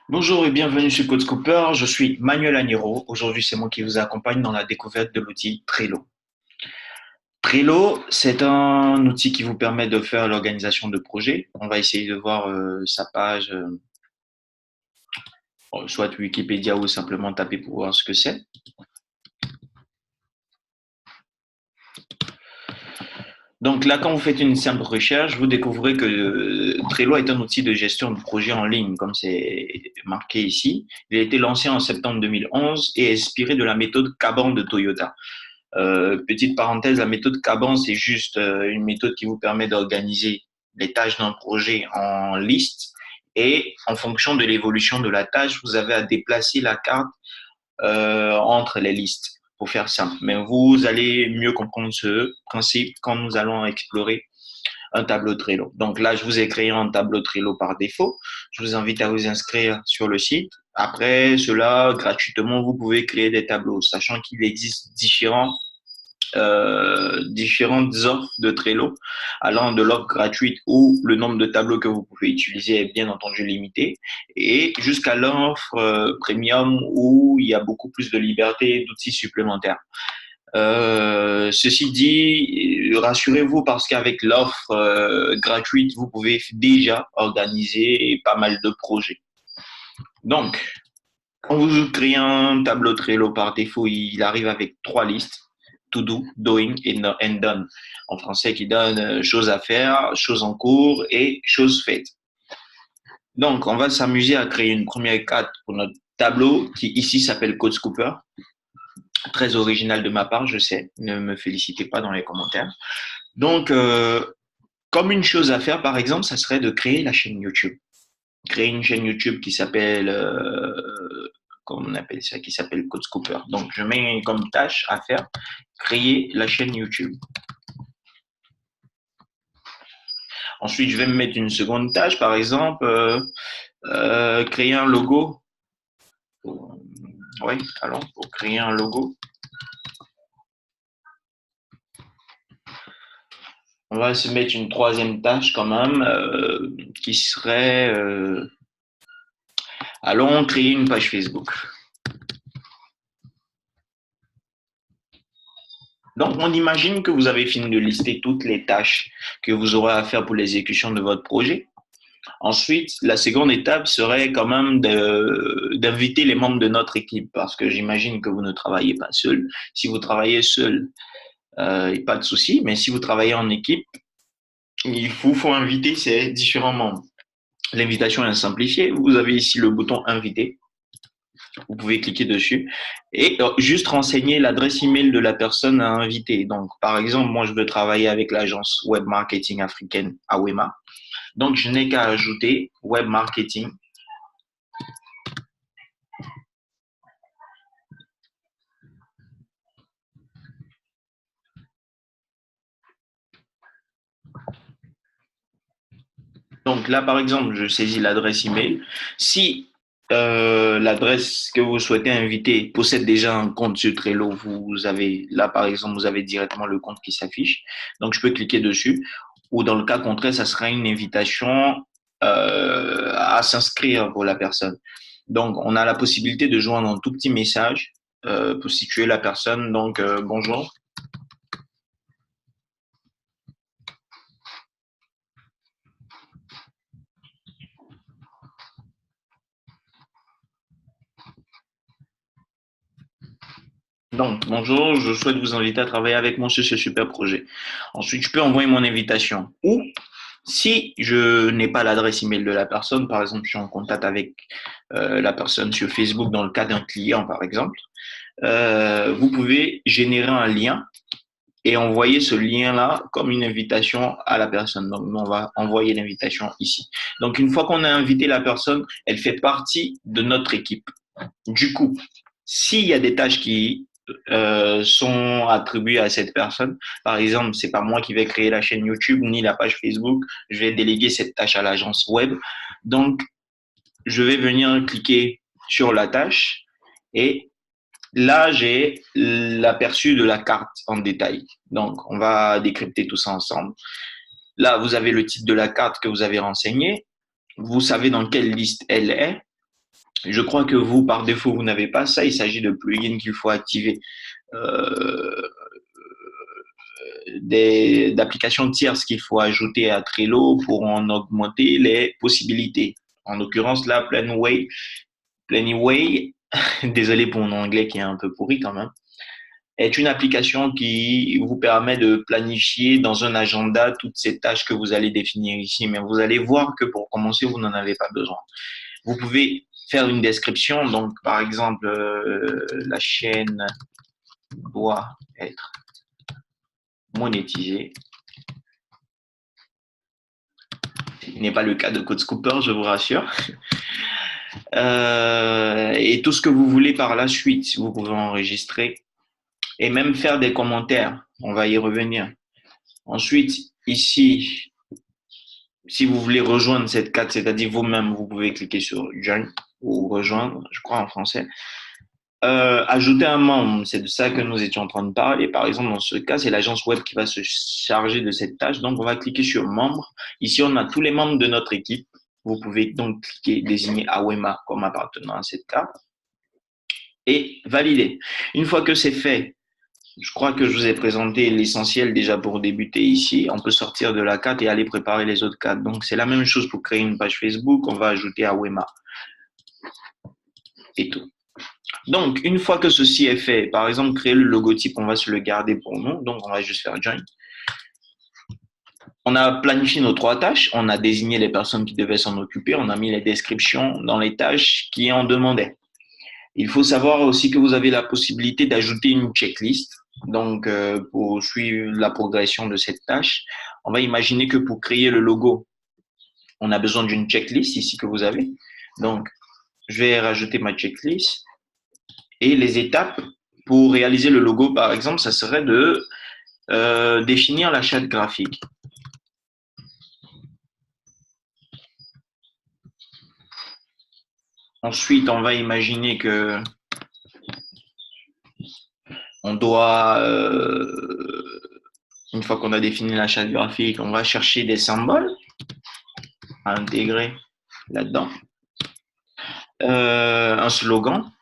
Bonjour et bienvenue sur Code Cooper. Je suis Manuel Agnero. Aujourd'hui, c'est moi qui vous accompagne dans la découverte de l'outil Trello. Trello, c'est un outil qui vous permet de faire l'organisation de projets. On va essayer de voir sa page, soit Wikipédia ou simplement taper pour voir ce que c'est. Donc là, quand vous faites une simple recherche, vous découvrez que Trello est un outil de gestion de projet en ligne, comme c'est marqué ici. Il a été lancé en septembre 2011 et est inspiré de la méthode Kanban de Toyota. Petite parenthèse, la méthode Kanban, c'est juste une méthode qui vous permet d'organiser les tâches d'un projet en liste et en fonction de l'évolution de la tâche, vous avez à déplacer la carte entre les listes pour faire simple. Mais vous allez mieux comprendre ce principe quand nous allons explorer un tableau Trello. Donc là, je vous ai créé un tableau Trello par défaut. Je vous invite à vous inscrire sur le site. Après cela, gratuitement, vous pouvez créer des tableaux, sachant qu'il existe différentes offres de Trello, allant de l'offre gratuite où le nombre de tableaux que vous pouvez utiliser est bien entendu limité, et jusqu'à l'offre premium où il y a beaucoup plus de liberté d'outils supplémentaires. Ceci dit, rassurez-vous parce qu'avec l'offre gratuite, vous pouvez déjà organiser pas mal de projets. Donc, quand vous créez un tableau Trello par défaut, il arrive avec trois listes: to do, doing et and done. En français, qui donne choses à faire, choses en cours et choses faites. Donc, on va s'amuser à créer une première carte pour notre tableau qui ici s'appelle Code Scooper. Très original de ma part, je sais. Ne me félicitez pas dans les commentaires. Donc, comme une chose à faire, par exemple, ça serait de créer la chaîne YouTube. Créer une chaîne YouTube qui s'appelle, comment on appelle ça, qui s'appelle Code Scooper. Donc, je mets comme tâche à faire, créer la chaîne YouTube. Ensuite, je vais me mettre une seconde tâche, par exemple, créer un logo. Oui, alors, pour créer un logo, on va se mettre une troisième tâche quand même, qui serait, allons créer une page Facebook. Donc, on imagine que vous avez fini de lister toutes les tâches que vous aurez à faire pour l'exécution de votre projet. Ensuite, la seconde étape serait quand même d'inviter les membres de notre équipe parce que j'imagine que vous ne travaillez pas seul. Si vous travaillez seul, pas de souci, mais si vous travaillez en équipe, il faut inviter ces différents membres. L'invitation est simplifiée. Vous avez ici le bouton inviter. Vous pouvez cliquer dessus et juste renseigner l'adresse email de la personne à inviter. Donc, par exemple, moi, je veux travailler avec l'agence web marketing africaine Awema. Donc, je n'ai qu'à ajouter web marketing. Donc là, par exemple, je saisis l'adresse email. Si l'adresse que vous souhaitez inviter possède déjà un compte sur Trello, vous avez là, par exemple, vous avez directement le compte qui s'affiche. Donc, je peux cliquer dessus. Ou dans le cas contraire, ça sera une invitation à s'inscrire pour la personne. Donc, on a la possibilité de joindre un tout petit message pour situer la personne. Donc, bonjour. Donc, bonjour, je souhaite vous inviter à travailler avec moi sur ce super projet. Ensuite, je peux envoyer mon invitation. Ou, si je n'ai pas l'adresse email de la personne, par exemple, je suis en contact avec la personne sur Facebook dans le cas d'un client, par exemple, vous pouvez générer un lien et envoyer ce lien-là comme une invitation à la personne. Donc, nous, on va envoyer l'invitation ici. Donc, une fois qu'on a invité la personne, elle fait partie de notre équipe. Du coup, s'il y a des tâches qui sont attribuées à cette personne, par exemple, c'est pas moi qui vais créer la chaîne YouTube ni la page Facebook, je vais déléguer cette tâche à l'agence web. Donc, je vais venir cliquer sur la tâche et là, j'ai l'aperçu de la carte en détail. Donc, on va décrypter tout ça ensemble. Là, vous avez le titre de la carte que vous avez renseigné. Vous savez dans quelle liste elle est. Je crois que vous, par défaut, vous n'avez pas ça. Il s'agit de plugins qu'il faut activer. Euh, d'applications tierces qu'il faut ajouter à Trello pour en augmenter les possibilités. En l'occurrence, là, Planyway, désolé pour mon anglais qui est un peu pourri quand même, est une application qui vous permet de planifier dans un agenda toutes ces tâches que vous allez définir ici. Mais vous allez voir que pour commencer, vous n'en avez pas besoin. Vous pouvez faire une description. Donc, par exemple, la chaîne doit être monétisée. Ce n'est pas le cas de Code Scooper, je vous rassure. Et tout ce que vous voulez par la suite, vous pouvez enregistrer et même faire des commentaires. On va y revenir. Ensuite, ici, si vous voulez rejoindre cette carte, c'est-à-dire vous-même, vous pouvez cliquer sur Join ou rejoindre, je crois en français. Ajouter un membre, c'est de ça que nous étions en train de parler. Par exemple, dans ce cas, c'est l'agence web qui va se charger de cette tâche. Donc, on va cliquer sur membre. Ici, on a tous les membres de notre équipe. Vous pouvez donc cliquer, désigner Awema comme appartenant à cette carte et valider. Une fois que c'est fait, je crois que je vous ai présenté l'essentiel déjà pour débuter ici. On peut sortir de la carte et aller préparer les autres cartes. Donc, c'est la même chose pour créer une page Facebook. On va ajouter Awema et tout. Donc, une fois que ceci est fait, par exemple, créer le logotype, on va se le garder pour nous. Donc, on va juste faire Join. On a planifié nos 3 tâches. On a désigné les personnes qui devaient s'en occuper. On a mis les descriptions dans les tâches qui en demandaient. Il faut savoir aussi que vous avez la possibilité d'ajouter une checklist. Donc, pour suivre la progression de cette tâche, on va imaginer que pour créer le logo, on a besoin d'une checklist ici que vous avez. Donc, je vais rajouter ma checklist. Et les étapes pour réaliser le logo, par exemple, ça serait de définir la charte graphique. Ensuite, on va imaginer que on doit, une fois qu'on a défini la charte graphique, on va chercher des symboles à intégrer là-dedans. Un slogan.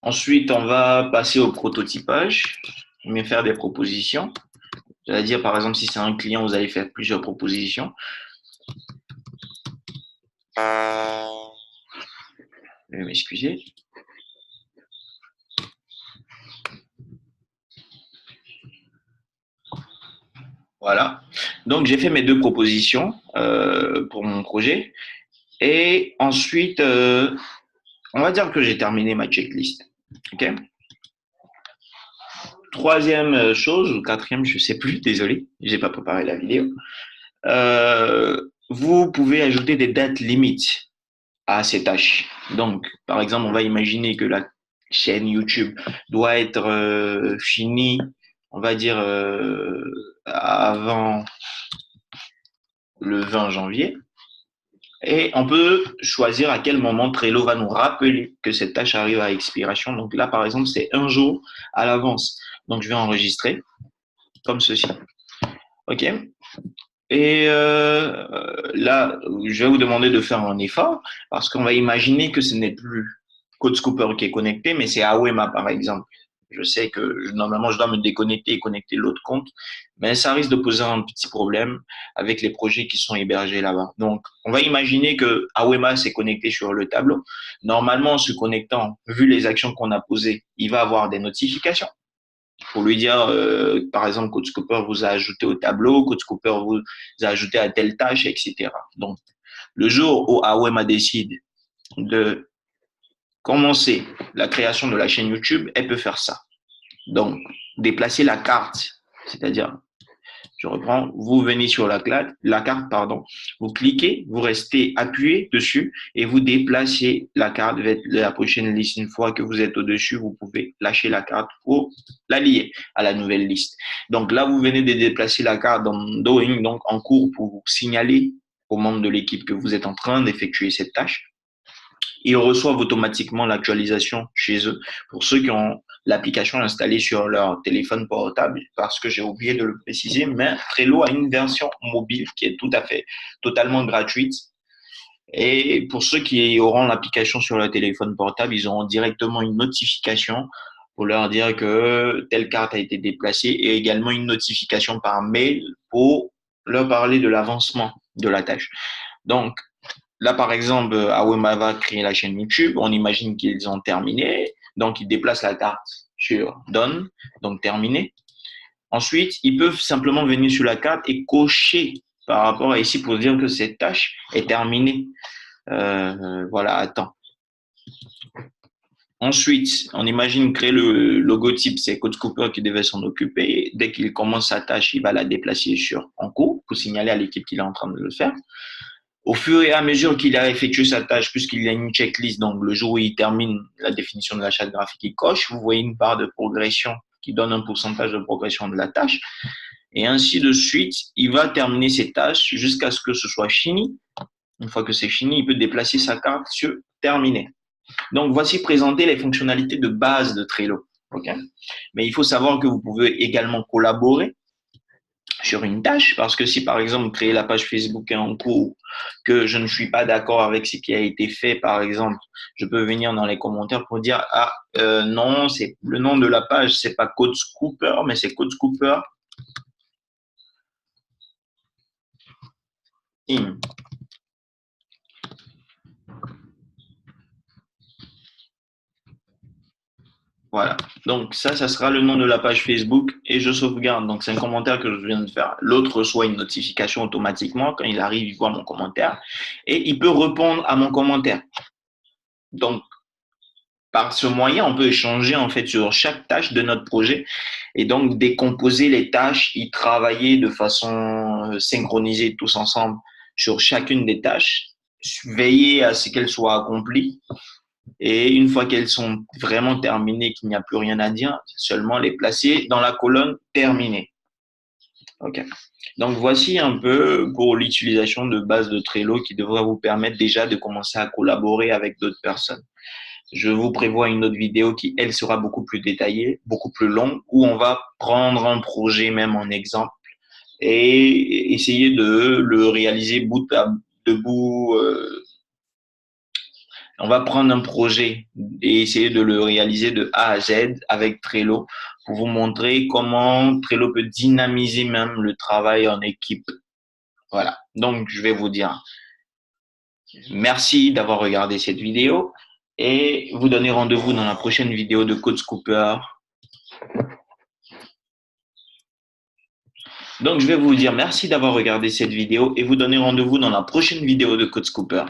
Ensuite, on va passer au prototypage, mais faire des propositions. C'est-à-dire, par exemple, si c'est un client, vous allez faire plusieurs propositions. Je vais m'excuser. Voilà. Donc, j'ai fait mes 2 propositions pour mon projet. Et ensuite, on va dire que j'ai terminé ma checklist. OK? Troisième chose, ou quatrième, je ne sais plus, désolé, je n'ai pas préparé la vidéo. Vous pouvez ajouter des dates limites à ces tâches. Donc, par exemple, on va imaginer que la chaîne YouTube doit être finie, on va dire, avant le 20 janvier. Et on peut choisir à quel moment Trello va nous rappeler que cette tâche arrive à expiration. Donc là, par exemple, c'est un jour à l'avance. Donc, je vais enregistrer comme ceci. OK. Et là, je vais vous demander de faire un effort parce qu'on va imaginer que ce n'est plus Code Scooper qui est connecté, mais c'est Awema, par exemple. Je sais que normalement, je dois me déconnecter et connecter l'autre compte, mais ça risque de poser un petit problème avec les projets qui sont hébergés là-bas. Donc, on va imaginer que Awema s'est connecté sur le tableau. Normalement, en se connectant, vu les actions qu'on a posées, il va avoir des notifications pour lui dire, par exemple, Code Scooper vous a ajouté au tableau, Code Scooper vous a ajouté à telle tâche, etc. Donc, le jour où Awema décide de commencer la création de la chaîne YouTube, elle peut faire ça. Donc, déplacer la carte, c'est-à-dire, je reprends, vous venez sur la carte, pardon, vous cliquez, vous restez appuyé dessus et vous déplacez la carte vers la prochaine liste. Une fois que vous êtes au-dessus, vous pouvez lâcher la carte pour la lier à la nouvelle liste. Donc là, vous venez de déplacer la carte dans Doing, donc en cours pour vous signaler aux membres de l'équipe que vous êtes en train d'effectuer cette tâche. Ils reçoivent automatiquement l'actualisation chez eux. Pour ceux qui ont l'application installée sur leur téléphone portable parce que j'ai oublié de le préciser, mais Trello a une version mobile qui est tout à fait totalement gratuite. Et pour ceux qui auront l'application sur leur téléphone portable, ils auront directement une notification pour leur dire que telle carte a été déplacée et également une notification par mail pour leur parler de l'avancement de la tâche. Donc, là, par exemple, Awema va créer la chaîne YouTube. On imagine qu'ils ont terminé. Donc, ils déplacent la carte sur Done, donc terminé. Ensuite, ils peuvent simplement venir sur la carte et cocher par rapport à ici pour dire que cette tâche est terminée. Voilà, attends. Ensuite, on imagine créer le logotype, c'est Coach Cooper qui devait s'en occuper. Dès qu'il commence sa tâche, il va la déplacer sur en cours pour signaler à l'équipe qu'il est en train de le faire. Au fur et à mesure qu'il a effectué sa tâche, puisqu'il y a une checklist, donc le jour où il termine la définition de la charte graphique, il coche, vous voyez une barre de progression qui donne un pourcentage de progression de la tâche. Et ainsi de suite, il va terminer ses tâches jusqu'à ce que ce soit fini. Une fois que c'est fini, il peut déplacer sa carte sur terminé. Donc, voici présenter les fonctionnalités de base de Trello. Okay. Mais il faut savoir que vous pouvez également collaborer sur une tâche, parce que si par exemple créer la page Facebook est en cours, que je ne suis pas d'accord avec ce qui a été fait, par exemple, je peux venir dans les commentaires pour dire non, c'est le nom de la page, c'est pas Coach Cooper, mais c'est Coach Cooper in. Voilà. Donc ça sera le nom de la page Facebook et je sauvegarde. Donc c'est un commentaire que je viens de faire. L'autre reçoit une notification automatiquement. Quand il arrive, il voit mon commentaire et il peut répondre à mon commentaire. Donc par ce moyen, on peut échanger en fait sur chaque tâche de notre projet et donc décomposer les tâches, y travailler de façon synchronisée tous ensemble sur chacune des tâches, veiller à ce qu'elles soient accomplies. Et une fois qu'elles sont vraiment terminées, qu'il n'y a plus rien à dire, seulement les placer dans la colonne terminée. OK. Donc, voici un peu pour l'utilisation de base de Trello qui devrait vous permettre déjà de commencer à collaborer avec d'autres personnes. Je vous prévois une autre vidéo qui, elle, sera beaucoup plus détaillée, beaucoup plus longue, où on va prendre un projet même en exemple et essayer de le réaliser bout de bout. On va prendre un projet et essayer de le réaliser de A à Z avec Trello pour vous montrer comment Trello peut dynamiser même le travail en équipe. Voilà. Donc, je vais vous dire merci d'avoir regardé cette vidéo et vous donner rendez-vous dans la prochaine vidéo de Coach Cooper. Donc, je vais vous dire merci d'avoir regardé cette vidéo et vous donner rendez-vous dans la prochaine vidéo de Coach Cooper.